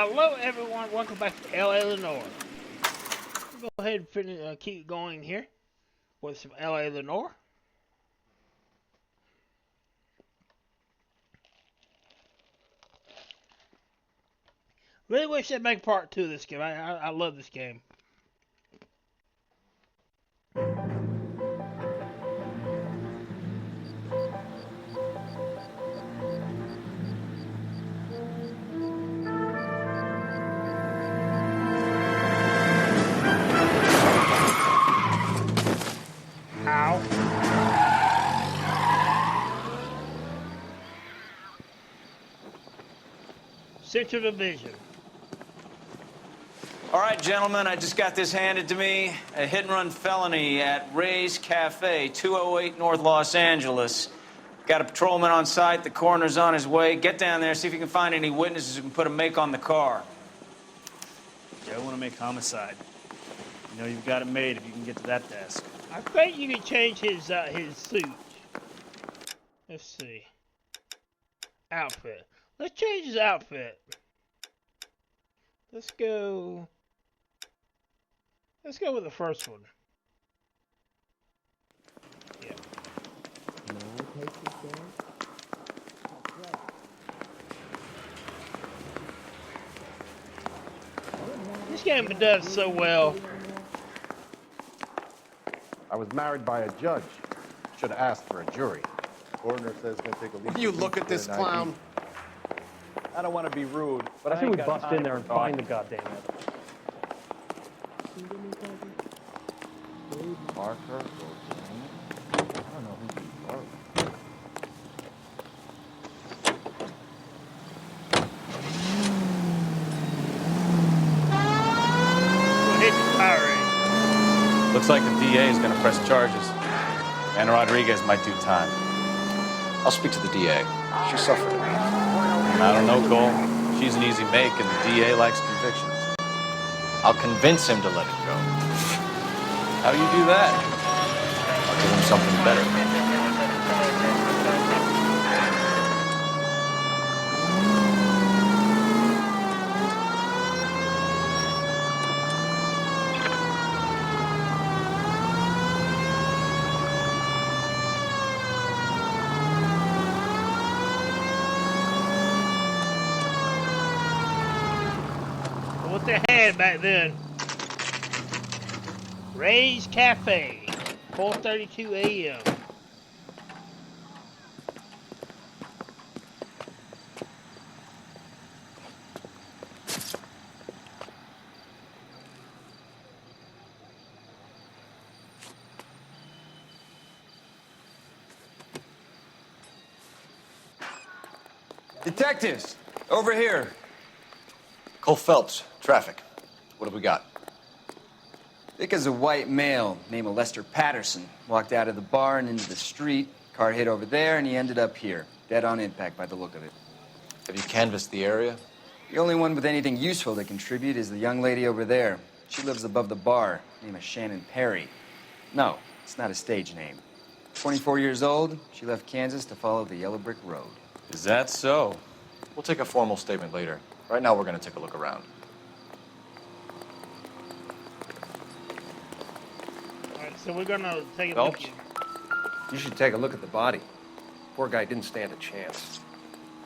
Hello, everyone. Welcome back to LA Noire. We'll go ahead and keep going here with some LA Noire. Really wish they'd make part 2 of this game. I love this game. Ow. Central Division. All right, gentlemen, I just got this handed to me. A hit-and-run felony at Ray's Cafe, 208 North Los Angeles. Got a patrolman on site. The coroner's on his way. Get down there, see if you can find any witnesses who can put a make on the car. Yeah, I want to make homicide. You know you've got it made if you can get to that desk. I think you can change his suit. Let's see. Outfit. Let's change his outfit. Let's go with the first one. Yeah. This game does so well. I was married by a judge. Should have asked for a jury. Coroner says it's gonna take at least. Will you look at this clown? I don't want to be rude, but I think we bust in there and find the goddamn evidence. Parker. I don't know who you are. Looks like the DA is going to press charges. And Rodriguez might do time. I'll speak to the DA. She suffered. I don't know, Cole. She's an easy make, and the DA likes convictions. I'll convince him to let it go. How do you do that? I'll give him something better. What they had back then. Ray's Cafe, 4:32 a.m. Detectives, over here. Cole Phelps, traffic. What have we got? Thick as a white male named Lester Patterson walked out of the bar and into the street. Car hit over there, and he ended up here. Dead on impact by the look of it. Have you canvassed the area? The only one with anything useful to contribute is the young lady over there. She lives above the bar. Name is Shannon Perry. No, it's not a stage name. 24 years old, she left Kansas to follow the Yellow Brick Road. Is that so? We'll take a formal statement later. Right now, we're going to take a look around. Alright, so we're gonna take a Phelps? look. You should take a look at the body. Poor guy didn't stand a chance.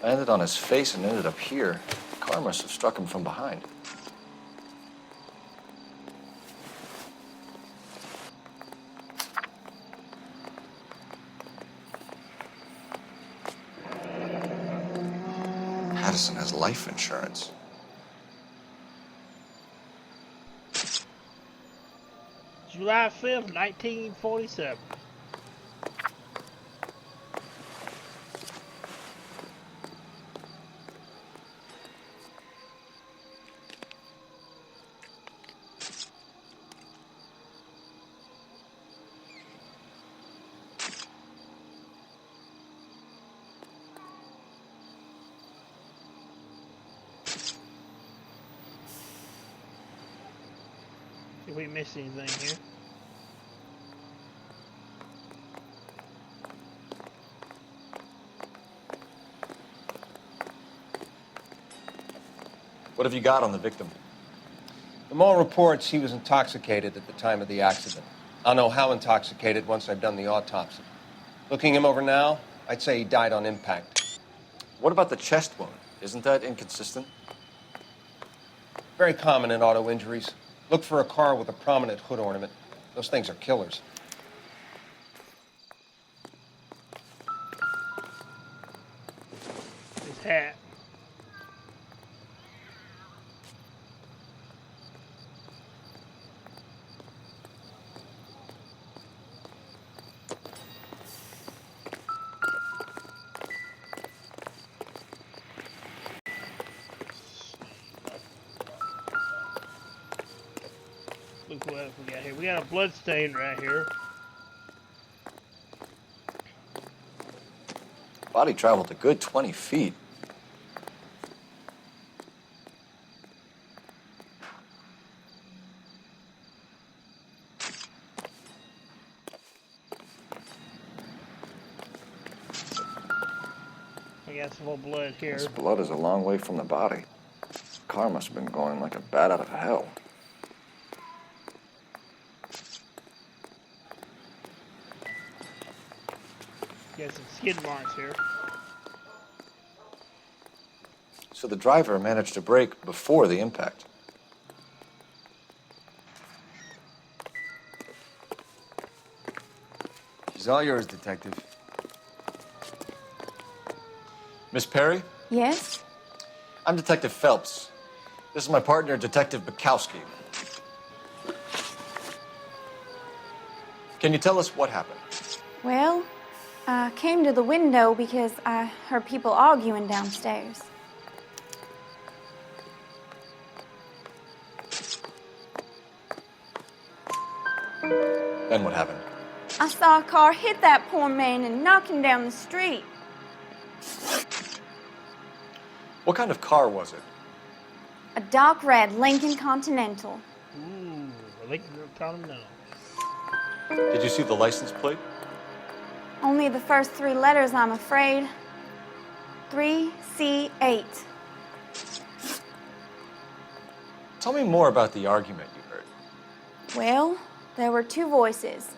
Landed on his face and ended up here. The car must have struck him from behind. Patterson has life insurance. July 5th, 1947. Did we miss anything here? What have you got on the victim? From all reports, he was intoxicated at the time of the accident. I'll know how intoxicated once I've done the autopsy. Looking him over now, I'd say he died on impact. What about the chest wound? Isn't that inconsistent? Very common in auto injuries. Look for a car with a prominent hood ornament. Those things are killers. His hat. Look what else we got here. We got a blood stain right here. Body traveled a good 20 feet. We got some more blood here. This blood is a long way from the body. The car must have been going like a bat out of hell. Got some skid marks here. So the driver managed to brake before the impact. She's all yours, Detective. Miss Perry? Yes? I'm Detective Phelps. This is my partner, Detective Bukowski. Can you tell us what happened? Well, I came to the window because I heard people arguing downstairs. Then what happened? I saw a car hit that poor man and knock him down the street. What kind of car was it? A dark red Lincoln Continental. Ooh, I think you're telling them no. Did you see the license plate? Only the first three letters, I'm afraid. 3C8. Tell me more about the argument you heard. Well, there were two voices.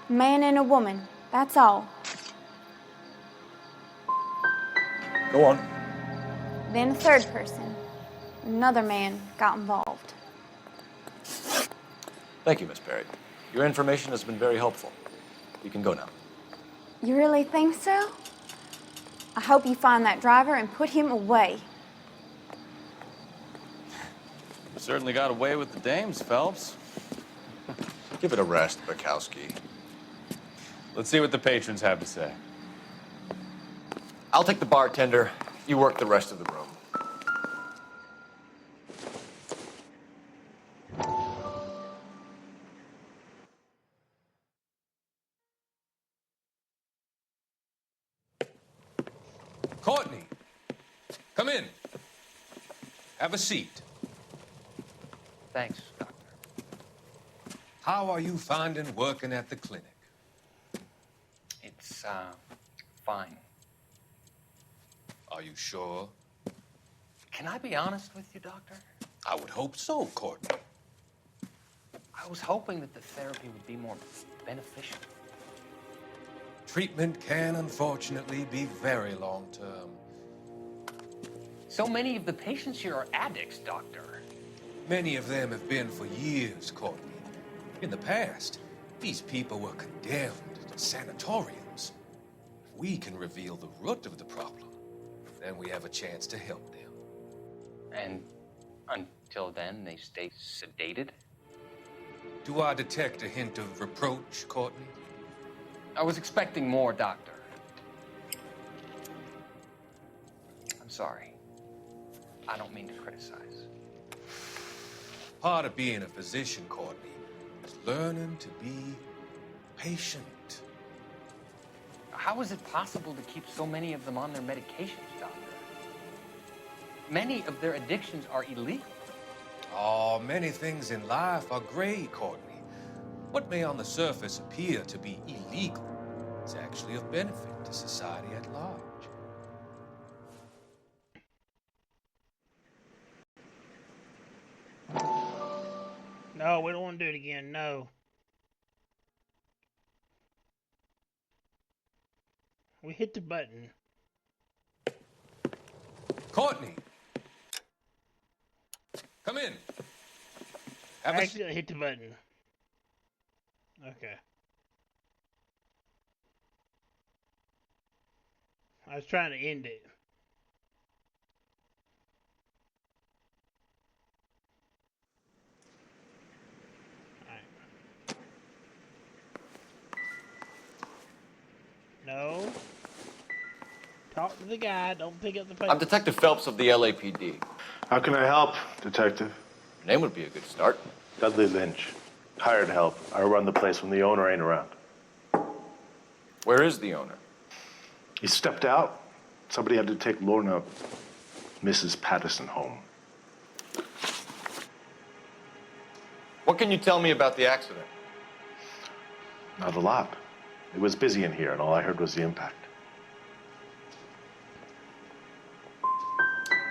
A man and a woman, that's all. Go on. Then a third person. Another man got involved. Thank you, Miss Perry. Your information has been very helpful. You can go now. You really think so? I hope you find that driver and put him away. You certainly got away with the dames, Phelps. Give it a rest, Bukowski. Let's see what the patrons have to say. I'll take the bartender. You work the rest of the room. Courtney, come in. Have a seat. Thanks, Doctor. How are you finding working at the clinic? It's, fine. Are you sure? Can I be honest with you, Doctor? I would hope so, Courtney. I was hoping that the therapy would be more beneficial. Treatment can, unfortunately, be very long-term. So many of the patients here are addicts, Doctor. Many of them have been for years, Courtney. In the past, these people were condemned to sanatoriums. If we can reveal the root of the problem, then we have a chance to help them. And until then, they stay sedated? Do I detect a hint of reproach, Courtney? I was expecting more, Doctor. I'm sorry. I don't mean to criticize. Part of being a physician, Courtney, is learning to be patient. How is it possible to keep so many of them on their medications, Doctor? Many of their addictions are illegal. Oh, many things in life are gray, Courtney. What may on the surface appear to be illegal is actually of benefit to society at large. No, we don't want to do it again. No. We hit the button. Courtney! Come in. Have I a accidentally hit the button. Okay. I was trying to end it. No. Talk to the guy. Don't pick up the paper. I'm Detective Phelps of the LAPD. How can I help, Detective? Your name would be a good start. Dudley Lynch. Hired help. I run the place when the owner ain't around. Where is the owner? He stepped out. Somebody had to take Lorna, Mrs. Patterson, home. What can you tell me about the accident? Not a lot. It was busy in here, and all I heard was the impact.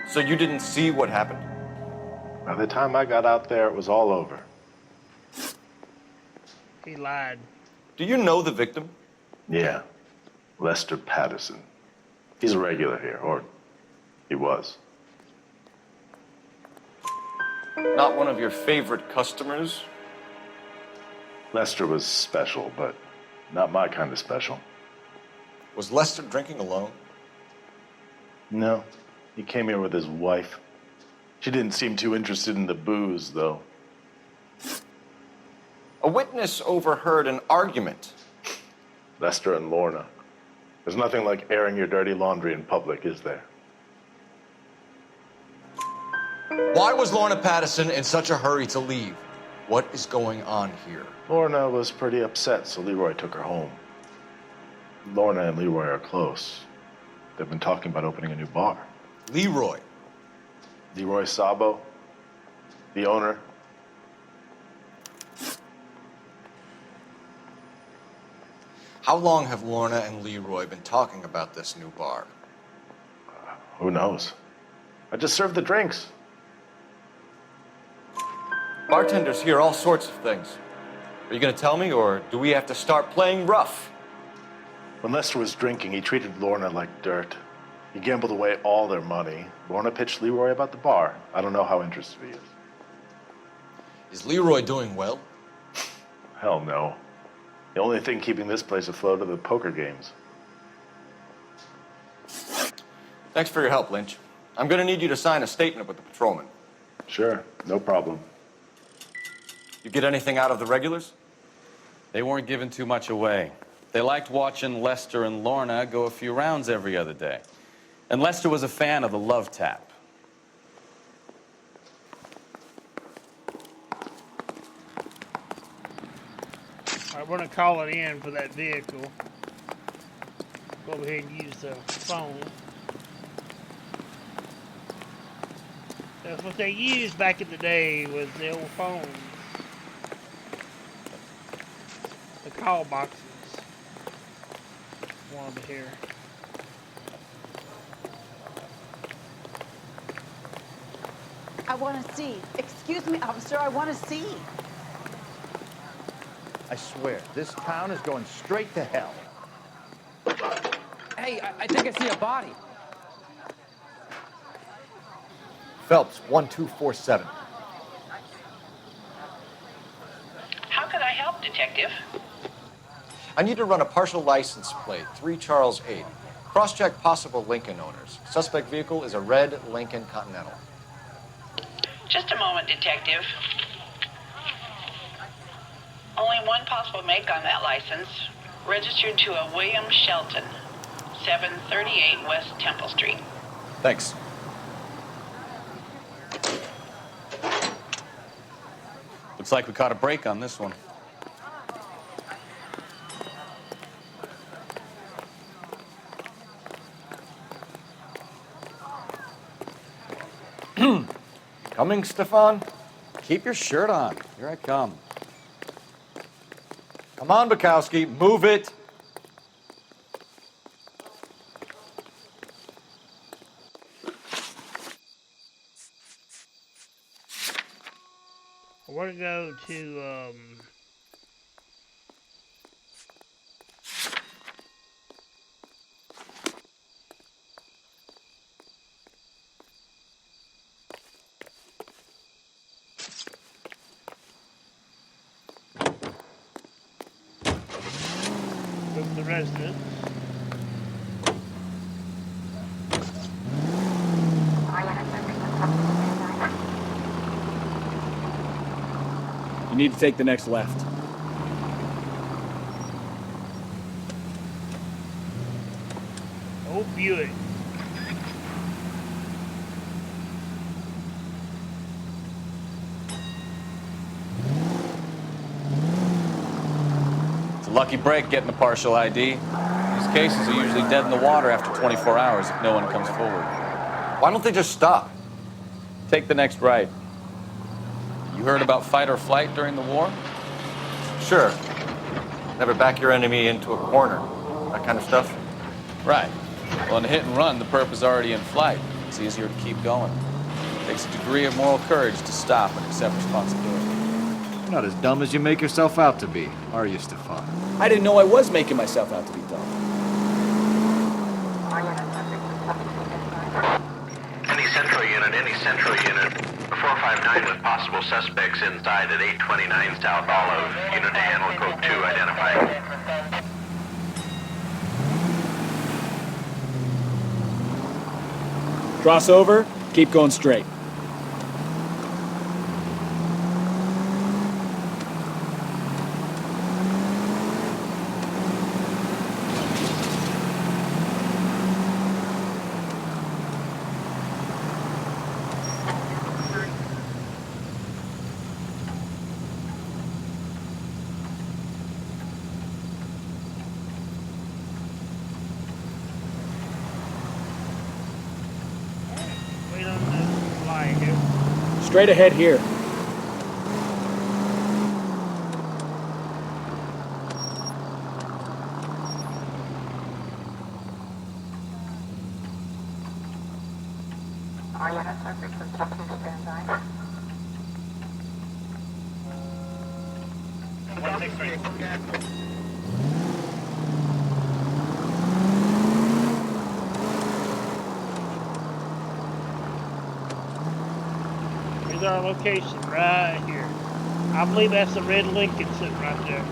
So you didn't see what happened? By the time I got out there, it was all over. He lied. Do you know the victim? Yeah. Lester Patterson. He's a regular here, or he was. Not one of your favorite customers? Lester was special, but not my kind of special. Was Lester drinking alone? No. He came here with his wife. She didn't seem too interested in the booze, though. A witness overheard an argument. Lester and Lorna. There's nothing like airing your dirty laundry in public, is there? Why was Lorna Patterson in such a hurry to leave? What is going on here? Lorna was pretty upset, so Leroy took her home. Lorna and Leroy are close. They've been talking about opening a new bar. Leroy? Leroy Sabo, the owner. How long have Lorna and Leroy been talking about this new bar? Who knows? I just served the drinks. Bartenders hear all sorts of things. Are you going to tell me, or do we have to start playing rough? When Lester was drinking, he treated Lorna like dirt. He gambled away all their money. Lorna pitched Leroy about the bar. I don't know how interested he is. Is Leroy doing well? Hell no. The only thing keeping this place afloat are the poker games. Thanks for your help, Lynch. I'm going to need you to sign a statement with the patrolman. Sure, no problem. You get anything out of the regulars? They weren't giving too much away. They liked watching Lester and Lorna go a few rounds every other day. And Lester was a fan of the love tap. I want to call it in for that vehicle. Go ahead and use the phone. That's what they used back in the day, was the old phones. The call boxes. One over here. I want to see. Excuse me, officer, I want to see. I swear, this town is going straight to hell. Hey, I think I see a body. Phelps, 1247. How can I help, Detective? I need to run a partial license plate, 3 Charles 8. Cross-check possible Lincoln owners. Suspect vehicle is a red Lincoln Continental. Just a moment, Detective. Only one possible make on that license. Registered to a William Shelton, 738 West Temple Street. Thanks. Looks like we caught a break on this one. Coming, Stefan? Keep your shirt on. Here I come. Come on, Bukowski, move it. I want to go to, go to the residence. You need to take the next left. Oh, Buick. It's a lucky break getting a partial ID. These cases are usually dead in the water after 24 hours if no one comes forward. Why don't they just stop? Take the next right. You heard about fight or flight during the war? Sure. Never back your enemy into a corner. That kind of stuff. Right. Well, in a hit and run, the perp is already in flight. It's easier to keep going. It takes a degree of moral courage to stop and accept responsibility. You're not as dumb as you make yourself out to be, are you, Stefan? I didn't know I was making myself out to be dumb. Any central unit. 459 with possible suspects inside at 829 South Olive. Unit to handle code 2 identified. Cross over, keep going straight. Wait on the line here. Straight ahead here. Here's our location right here. I believe that's the red Lincoln sitting right there.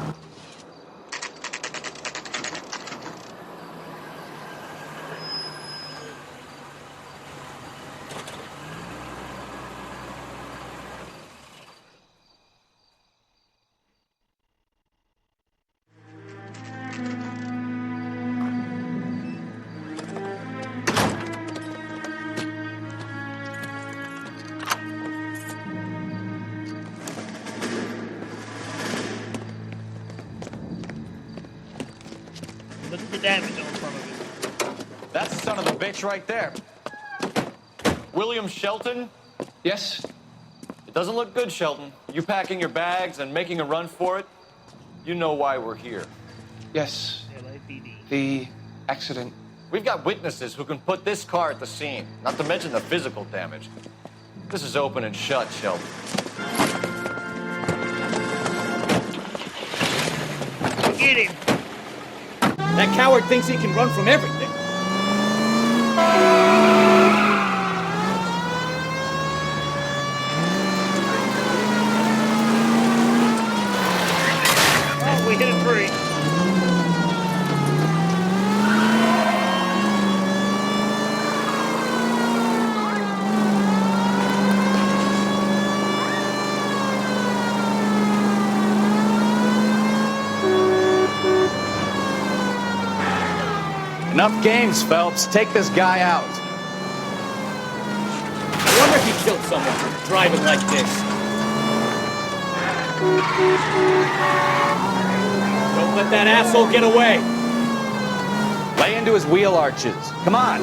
Look at the damage on front of it. That's the son of the bitch right there. William Shelton? Yes? It doesn't look good, Shelton. You packing your bags and making a run for it? You know why we're here. Yes. LAPD. The accident. We've got witnesses who can put this car at the scene, not to mention the physical damage. This is open and shut, Shelton. Get him! That coward thinks he can run from everything. Oh, we hit a tree. Enough games, Phelps. Take this guy out. I wonder if he killed someone for driving like this. Don't let that asshole get away. Lay into his wheel arches. Come on.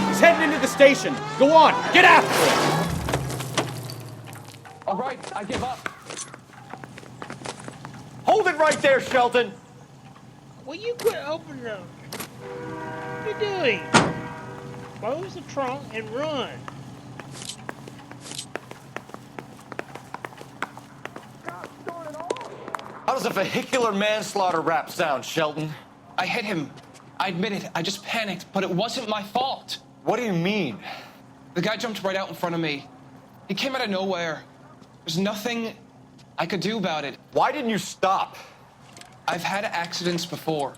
He's heading into the station. Go on, get after him. All right, I give up. Hold it right there, Shelton. Will you quit opening them? What are you doing? Close the trunk and run. How does a vehicular manslaughter rap sound, Shelton? I hit him. I admit it. I just panicked, but it wasn't my fault. What do you mean? The guy jumped right out in front of me. He came out of nowhere. There's nothing I could do about it. Why didn't you stop? I've had accidents before.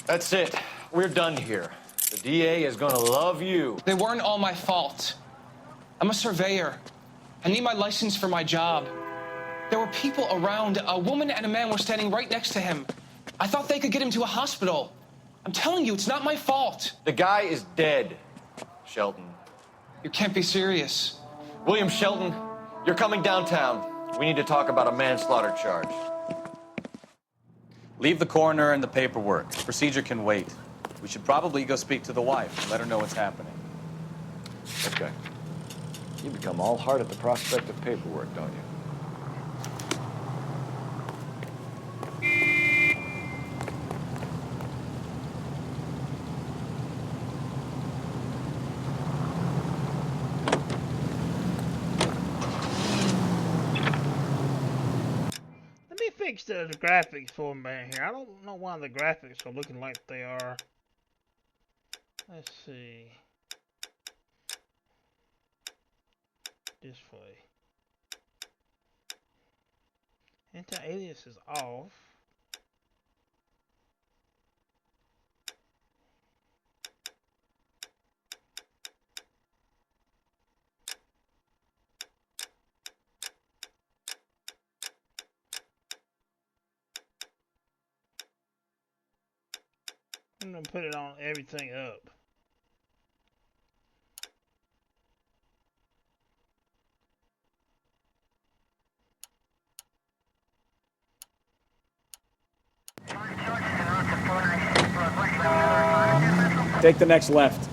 That's it. We're done here. The DA is gonna love you. They weren't all my fault. I'm a surveyor. I need my license for my job. There were people around. A woman and a man were standing right next to him. I thought they could get him to a hospital. I'm telling you, it's not my fault. The guy is dead, Shelton. You can't be serious. William Shelton, you're coming downtown. We need to talk about a manslaughter charge. Leave the coroner and the paperwork. Procedure can wait. We should probably go speak to the wife and let her know what's happening. Okay. You become all heart at the prospect of paperwork, don't you? Let me fix the graphics for a minute here. I don't know why the graphics are looking like they are. Let's see. Display. Anti-alias is off. I'm gonna put it on everything up. Take the next left.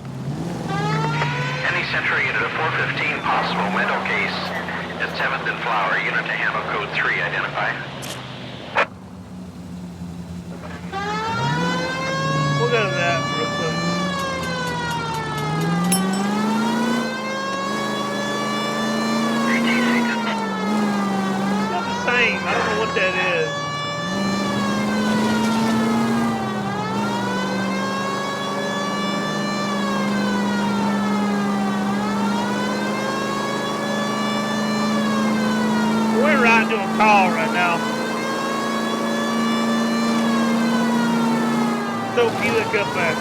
Any Central unit of 415 possible mental case at 7th and Flower. Unit to handle code 3 identified. We'll go to that real quick. It's not the same. I don't know what that is. We're right to a call right now. So Buick up there.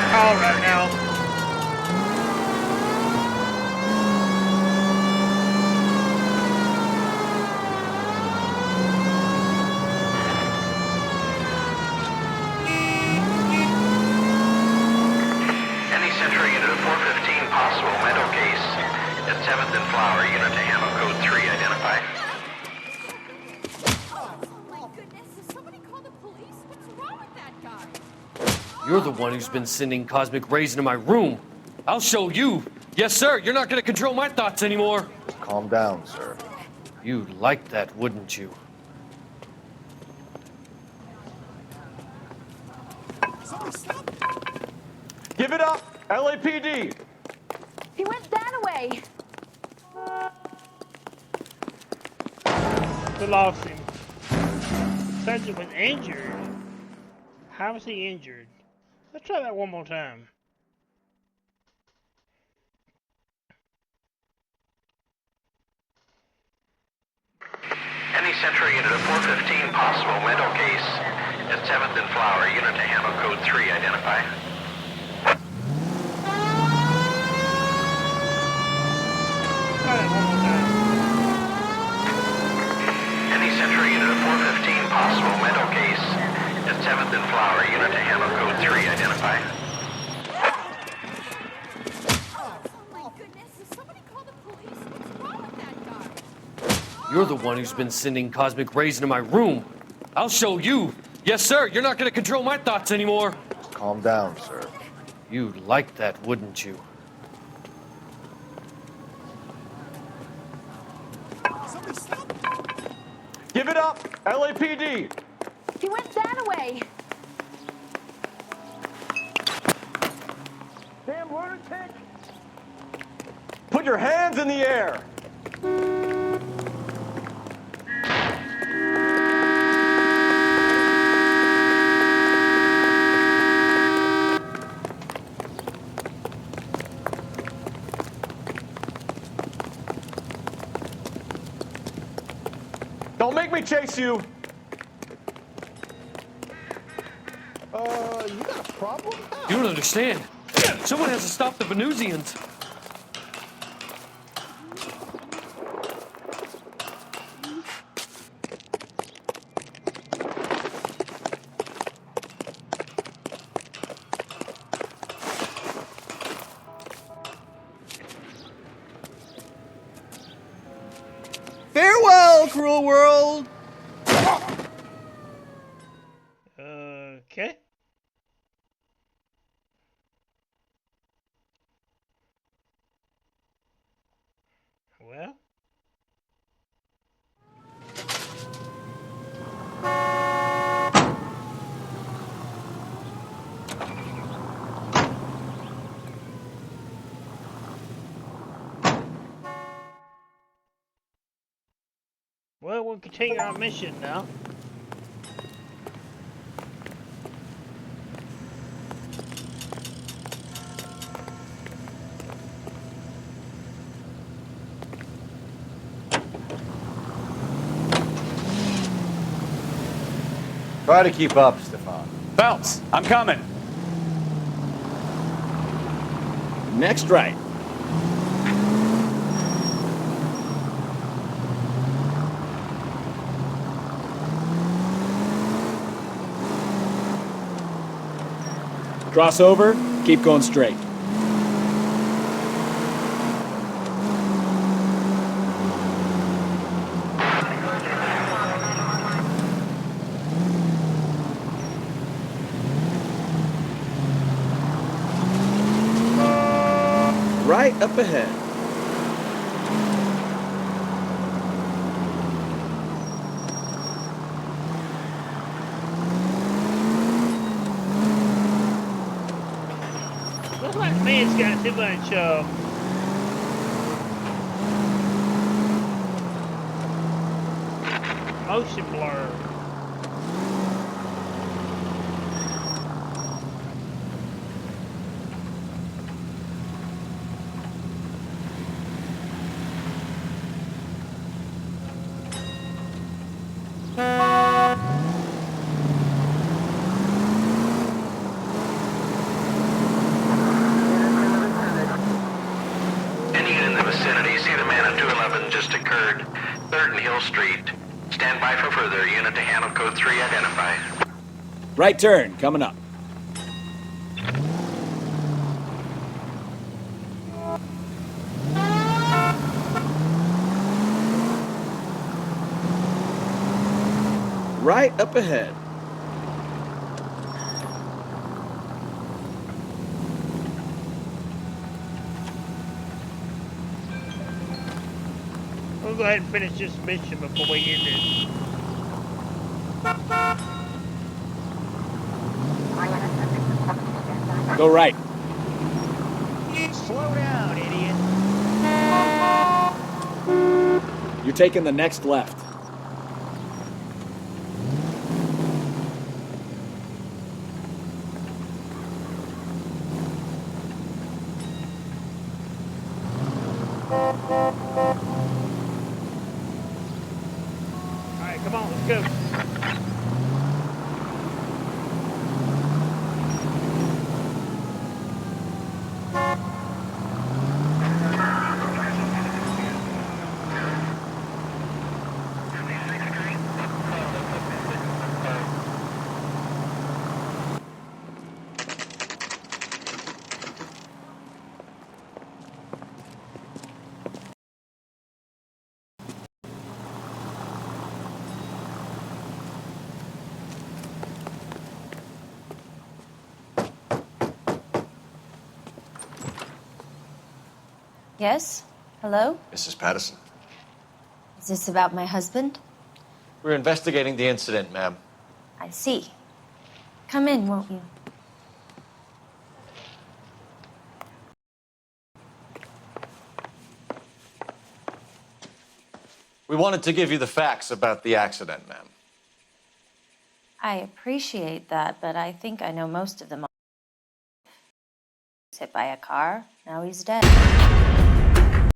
Call right now. Any Central unit of 415 possible mental case at 7th and Flower. Unit to handle code 3 identified. You're the one who's been sending cosmic rays into my room. I'll show you. Yes, sir. You're not going to control my thoughts anymore. Calm down, sir. You'd like that, wouldn't you? Give it up, LAPD. He went that way. We lost him. Sergeant was injured. How was he injured? Let's try that one more time. Any Central unit of 415 possible mental case at 7th and Flower. Unit to handle code 3 identify. Any Central unit of 415 possible mental case at 7th and Flower. Unit to handle code 3 identify. You're the one who's been sending cosmic rays into my room. I'll show you. Yes, sir. You're not going to control my thoughts anymore. Calm down, sir. You'd like that, wouldn't you? Give it up, LAPD. He went that way. Damn lunatic. Put your hands in the air. Don't make me chase you. You got a problem? You don't understand. Someone has to stop the Venusians. Farewell, cruel world! Okay. Well. Well, we'll continue our mission now. Try to keep up, Stefan. Bounce, I'm coming. Next right. Cross over, keep going straight. Right up ahead. Looks like the man's got too much, motion blur. Any unit in the vicinity, see the man at 211 just occurred. 3rd and Hill Street. Stand by for further. Unit to handle code 3 identify. Right turn, coming up. Right up ahead. We'll go ahead and finish this mission before we end it. Go right. Slow down, idiot. You're taking the next left. Alright, come on, let's go. Yes? Hello? Mrs. Patterson. Is this about my husband? We're investigating the incident, ma'am. I see. Come in, won't you? We wanted to give you the facts about the accident, ma'am. I appreciate that, but I think I know most of them. He was hit by a car. Now he's dead.